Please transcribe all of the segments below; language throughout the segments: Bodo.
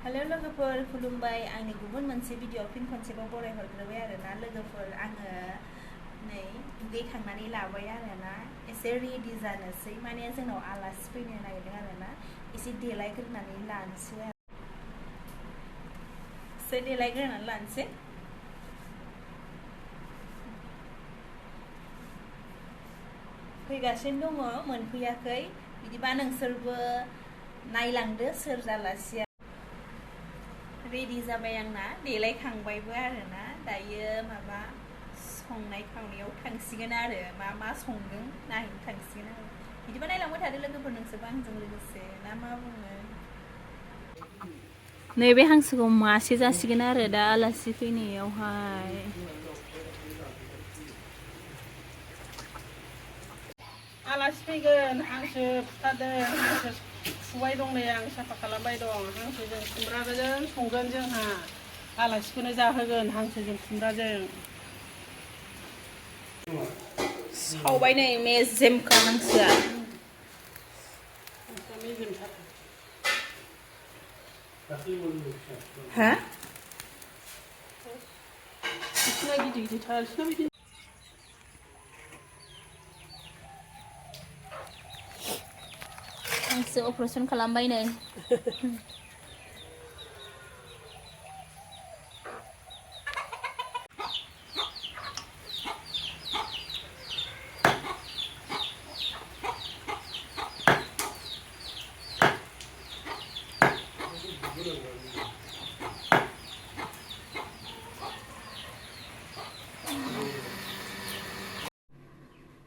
हेलो लोगोफोर खुलुमबाय आंनि गुबुन मोनसे भिडिअ फिन खनसेबाव बरायहरग्रोबाय आरोना लोगोफोर आङो नै दुगैखांनानै लाबाय आरोना एसे रेडि जानोसै माने जोंनाव आलासि फैनो नागिरदों आरोना एसे देलायग्रोनानै लानोसै फैगासिनो दङ मोनफैयाखै बिदिबा नोंसोरबो नायलांदो सोर आलासिया रेडि जाबाय आंना देलायखांबायबो आरोना दायो माबा संनाय खावनायाव थांसिगोन आरो मा संदों नायनो थांसिगोन आरो बिदिबा नायलांबाय थादो लोगोफोर नोंसोरबो आंजों लोगोसे ना मा बुङो नैबे हांसोखौ मासे जासिगोन आरो दा आलासि फैनायावहाय आलासि फैगोन हांसो फुथारदों हांसो फुबाय दं नै आं साफा खालामबाय दं हांसोजों खुमब्राजों संगोन जोंहा आलासिखौनो जाहोगोन हांसोजों खुमब्राजों सावबाय नै मेजेमखा हांसोआ हा बिसिना गिदिर गिदिरथार बिसिना बिदि हांसो अपारेसन खालामबाय नै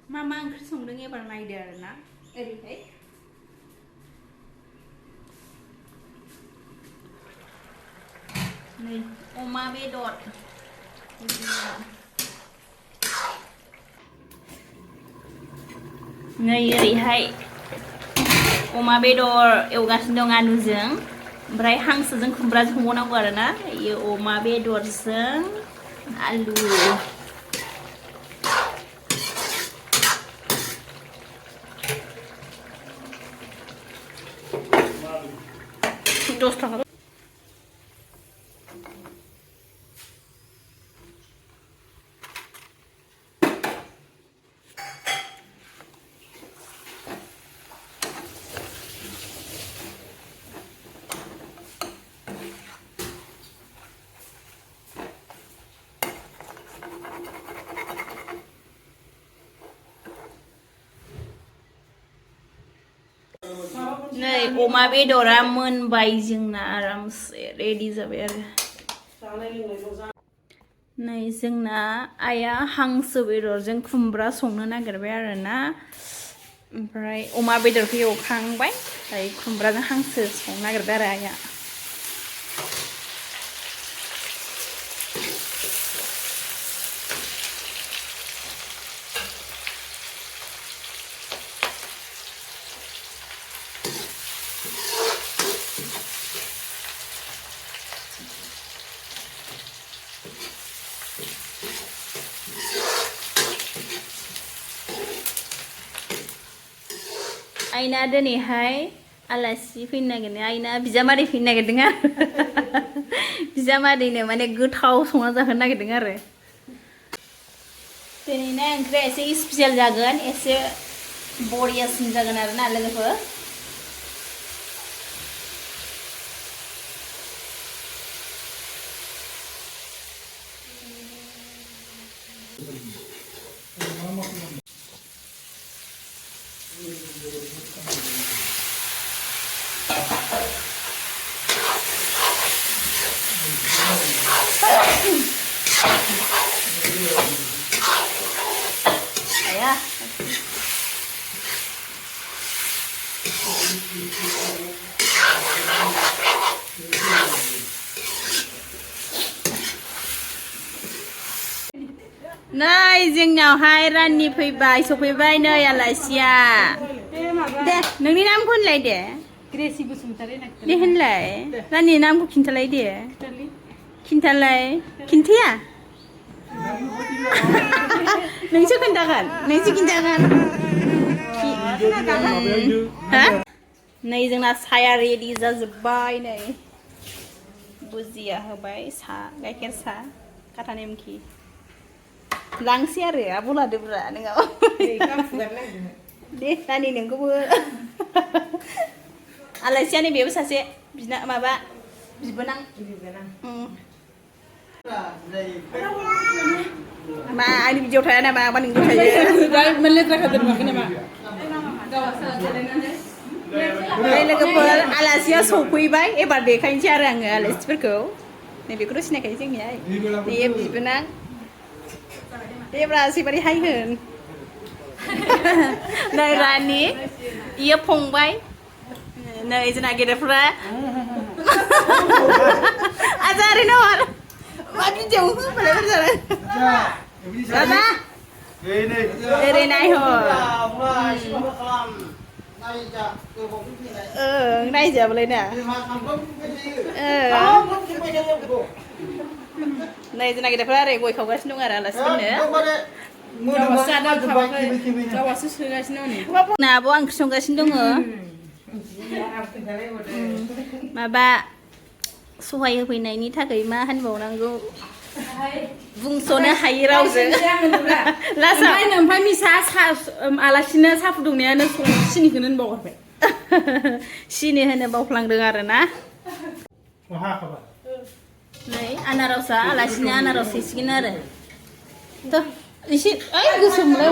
मा ओंख्रि संदों एबार नायदो आरोना ओरैहाय नै अमा बेदर नै ओरैहाय अमा बेदर एवगासिनो दं आलुजों ओमफ्राय हांसोजों खुमब्राजों संबावनांगौ आरोना इयो अमा बेदरजों आलु दस थाखा नै अमा बेदरा मोनबाय जोंना आरामसे रेडि जाबाय आरो नै जोंना आइया हांसो बेदरजों खुमब्रा संनो नागिरबाय आरोना ओमफ्राय अमा बेदरखौ एवखांबाय ओमफ्राय खुमब्राजों हांसो संनो नागिरबाय आरो आइया आइना दिनैहाय आलासि फैनो नागिरदों आइना बिजामादै फैनो नागिरदों आरो बिजामादैनो माने गोथाव संना जाहोनो नागिरदों आरो दिनैना ओंख्रिया एसे स्पेसियेल जागोन एसे बरियासिन जागोन आरोना लोगोफोर ayah नै जोंनावहाय रानि फैबाय सफैबाय नै आलासिया दे नोंनि नामखौ होनलाय दे दे होनलाय रानि नामखौ खिन्थालाय दे खिन्थालाय खिन्थाया नोंसो खोन्थागोन नोंसो खिन्थागोन नै जोंना साया रेडि जाजोब्बाय नै बुजिया होबाय सा गाइखेर सा काटा नेमखि लांसै आरो आब' लादोब्रा नोंङा दे नानि नोंखौबो आलासियानो बेबो सासे बिना माबा बिबोनां मा आंनि भिडिअ थाया नामा मा नोंखौ थायो लोगोफोर आलासिया सफैबाय एबार देखायनोसै आरो आङो आलासिफोरखौ नैबेखौथ' सिनायखायो जोंनिया बेयो बिबोनां देब्रा सैबारि हाय होन नै रानि इयो फंबाय नै जोंना गेदेरफ्रा आजारि नहर मा भिडिअ होबालाय जाबाय दादा ओरै नायहर नायजाबालाय ना नै जोंना गेदेरफ्रा ओरै गय खावगासिनो दं आरो आलासिफोरनो ना आब' आं ओंख्रि संगासिनो दङ माबा सहाय होफैनायनि थाखाय मा होनबावनांगौ बुंस'नो हायै रावजों ओमफ्राय मिसा आलासिनो साहा फुदुंनायानो सिनिखौनो होनबावगारबाय सिनि होनो बावफ्लांदों आरो ना नै आनारसा आलासिनो आनारस हैसिगोन आरो थ' एसे ओइ गोसोमलाय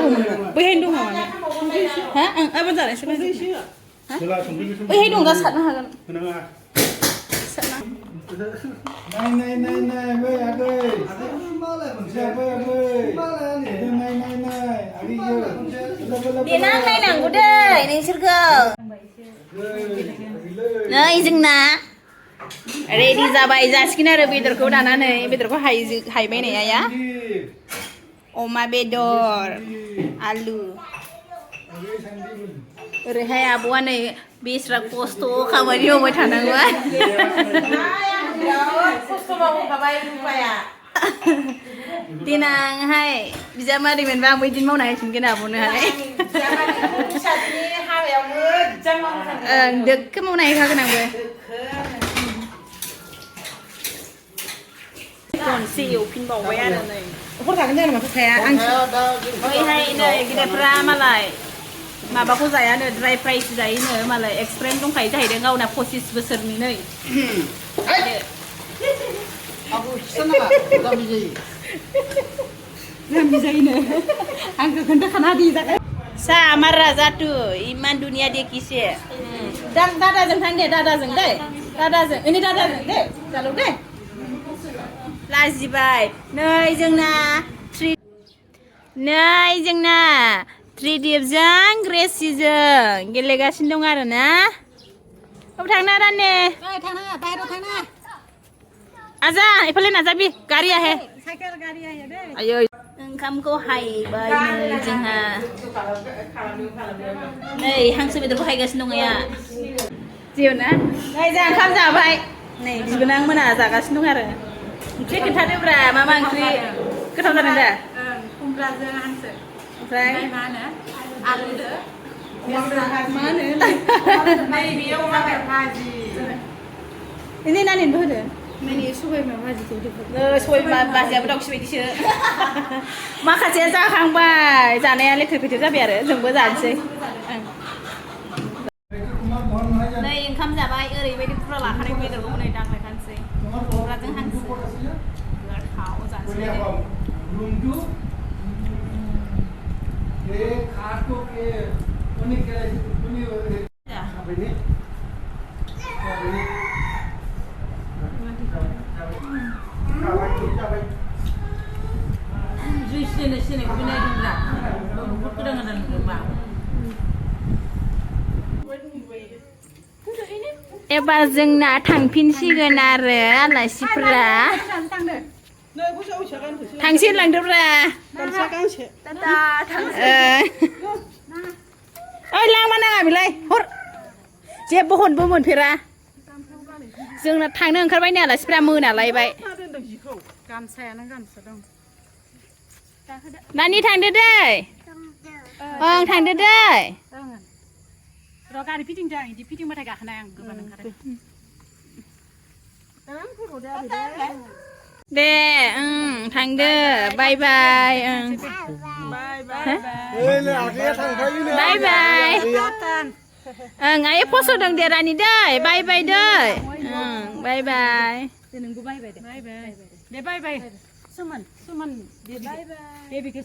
बैहायनो दङ माने हा आं आबाद जानायसै बैहाय दं दा सारनो हागोन देनां नायनांगौ दै नोंसोरखौ नै जोंना रेडि जाबाय जासिगोन आरो बेदरखौ दानानै बेदरखौ हायबाय नै आया अमा बेदर आलु ओरैहाय आब'आ नै बेस्रा खस्थ' खामानि मावबाय थानांबाय देनांहाय बिजामादै मोनबा आंबो बिदिनो मावना होफिनगोन आब'नोहाय ओं दोखो मावना हैखागोन आंबो खनसे एवफिनबावबाय आरो नै हर थागोन जानो माथो थाया ओइहाय नै गिदिरफ्रा मालाय माबाखौ जायानो ड्राइ फ्राइस जायोनो मालाय एक्सपिरियेन्स दंखायो जाहैदों गावना 25 बोसोरनि नै जाम्बि जायोनो आंखौ खोन्थाखाना होदि जागोन सा मारा जातु इमान दुनिया देखिसे दादाजों थां दे दादाजों दे दादाजों एनै दादाजों दे जालौ दे लाजिबाय नै जोंना त्रिदिपजों ग्रेसिजों गेलेगासिनो दं आरो ना अब थांना रानने थांना बाहेराव थांना आजा एफाले नाजाबि गारिया हे साइकेल गारिया हे दे आयै ओंखामखौ हायबाय नै जोंहा नै हांसो बेदरखौ हायगासिनो दं आया जेव ना नै जोंहा ओंखाम जाबाय नै बिबोनां मोना जागासिनो दं आरो ओंख्रि खोन्थादोब्रा मा मा ओंख्रि गोथाव जादों दा खुमब्राजों हांसो ओमफ्राय मा होनो आलुजों मा होनो नै बेयाव माबाय भाजि ini naninबो होदो माने सबाय बिमा भाजिखौ सबाय बिमा भाजियाबो दाउखि बायदिसो माखासेया जाखांबाय जानाया लेथेर फेथेर जाबाय आरो जोंबो जानोसै नै ओंखाम जाबाय ओरैबायदि बुरजा लाखानाय बेदरखौ नै दांलायखानोसै खुमब्राजों हांसो गोथाव जानोसै एबार जोंना थांफिनसिगोन आरो आलासिफोरा थांसै लांदोब्रा ओइ लामा नाङा बेलाय हर जेबो हनबो मोनफेरा जोंना थांनो ओंखारबाय नै आलासिफोरा मोनालायबाय गामसायानो गामसा दं नानि थांदो दै ओं थांदो दै र' गारि फिदिंदों इदि फिदिंबाथाय गाखोनाय आं गोबां ओंखारो เด้ทางเด้อบายบายบายบาย บายบายไงพ่อสุดดังเดรานี่ได้บายบายเด้อบายบายเดี๋ยวบายบายเดี๋ยวบายบายสุมันเดี๋ยวบายบาย